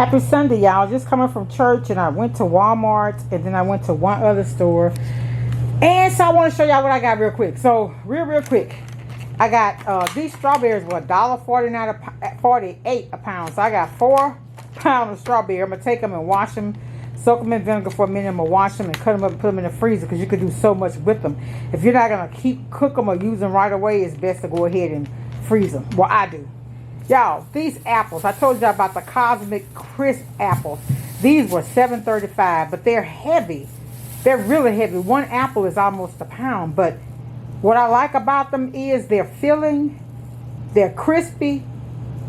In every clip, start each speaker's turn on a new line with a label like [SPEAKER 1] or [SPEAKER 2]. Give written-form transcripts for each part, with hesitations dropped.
[SPEAKER 1] Happy Sunday, y'all. Just coming from church, and I went to Walmart, and then I went to one other store. And so I want to show y'all what I got real quick. So real quick, I got these strawberries were $1.48 a pound. So I got 4 pounds of strawberry. I'm gonna take them and wash them, soak them in vinegar for a minute. I'm gonna wash them and cut them up and put them in the freezer because you could do so much with them. If you're not gonna cook them or use them right away, it's best to go ahead and freeze them. Well, I do. Y'all, these apples, I told y'all about the Cosmic Crisp apples. These were $7.35, but they're heavy. They're really heavy. One apple is almost a pound, but what I like about them is they're filling, they're crispy,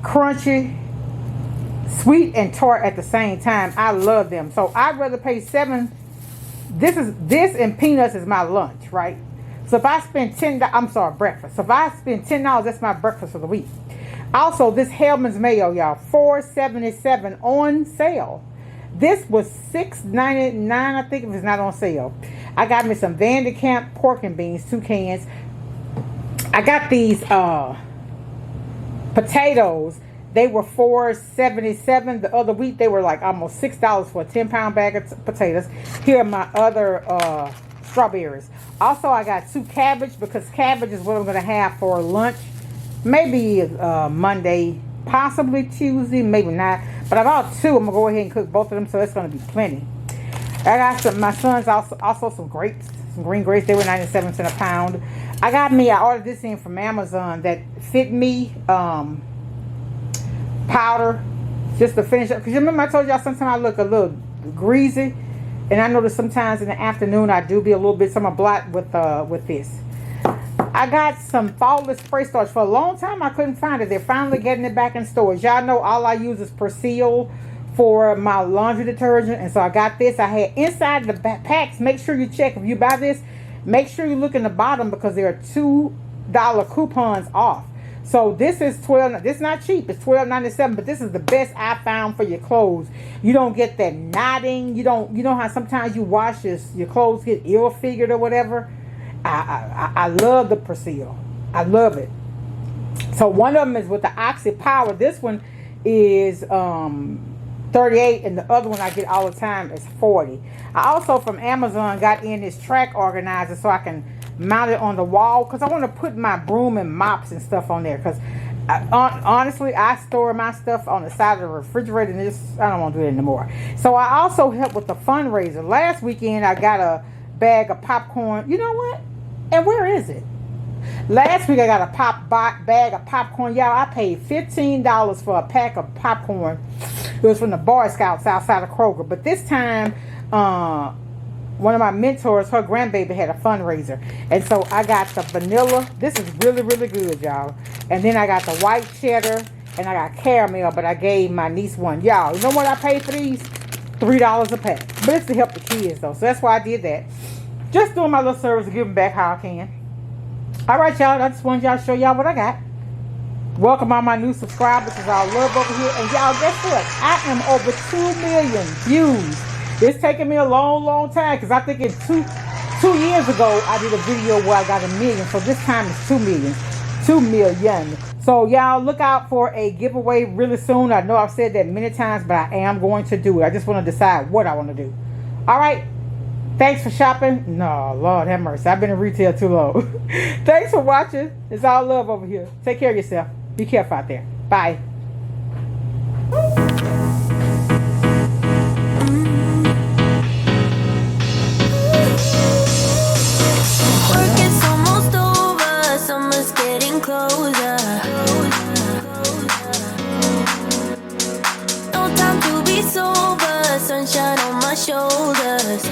[SPEAKER 1] crunchy, sweet, and tart at the same time. I love them. So I'd rather pay this and peanuts is my lunch, right? So if I spend breakfast. So if I spend $10, that's my breakfast for the week. Also, this Hellman's mayo, y'all, $4.77 on sale. This was $6.99, I think, if it's not on sale. I got me some Vanderkamp pork and beans, 2 cans. I got these potatoes. They were $4.77. The other week, they were like almost $6 for a 10-pound bag of potatoes. Here are my other strawberries. Also, I got 2 cabbage because cabbage is what I'm going to have for lunch. Maybe Monday, possibly Tuesday, maybe not. But I bought 2. I'm going to go ahead and cook both of them, so it's going to be plenty. I got my son's also some grapes, some green grapes. They were 97 cents a pound. I ordered this in from Amazon, that Fit Me powder, just to finish up. Because you remember I told y'all sometimes I look a little greasy. And I notice sometimes in the afternoon I do be a little bit black with this. I got some faultless spray starch. For a long time I couldn't find it. They're finally getting it back in stores. Y'all know all I use is Persil for my laundry detergent. And so I got this. I had inside the packs. Make sure you check. If you buy this, make sure you look in the bottom because there are $2 coupons off. So this is this is not cheap. It's $12.97, but this is the best I found for your clothes. You don't get that knotting. You know how sometimes you wash your clothes get ill-figured or whatever. I love the Persil. I love it. So one of them is with the Oxy Power. This one is 38, and the other one I get all the time is 40. I also from Amazon got in this track organizer so I can mount it on the wall because I want to put my broom and mops and stuff on there because honestly I store my stuff on the side of the refrigerator and I don't want to do it anymore. So I also help with the fundraiser. Last weekend I got a bag of popcorn. You know what? And where is it? Last week I got a bag of popcorn. Y'all, I paid $15 for a pack of popcorn. It was from the Boy Scouts outside of Kroger. But this time, one of my mentors, her grandbaby had a fundraiser. And so I got the vanilla. This is really, really good, y'all. And then I got the white cheddar. And I got caramel. But I gave my niece one. Y'all, you know what I paid for these? $3 a pack. But it's to help the kids, though. So that's why I did that. Just doing my little service to give them back how I can. Alright, y'all. I just wanted y'all to show y'all what I got. Welcome all my new subscribers. It's all love over here. And y'all, guess what? I am over 2 million views. It's taken me a long time because I think in two years ago I did a video where I got 1 million. So this time it's 2 million. 2 million. So y'all look out for a giveaway really soon. I know I've said that many times, but I am going to do it. I just want to decide what I want to do. Alright. Thanks for shopping. No, Lord have mercy. I've been in retail too long. Thanks for watching. It's all love over here. Take care of yourself. Be careful out there. Bye.
[SPEAKER 2] Work is almost over. Summer's getting closer. No time to be sober. Sunshine on my shoulders.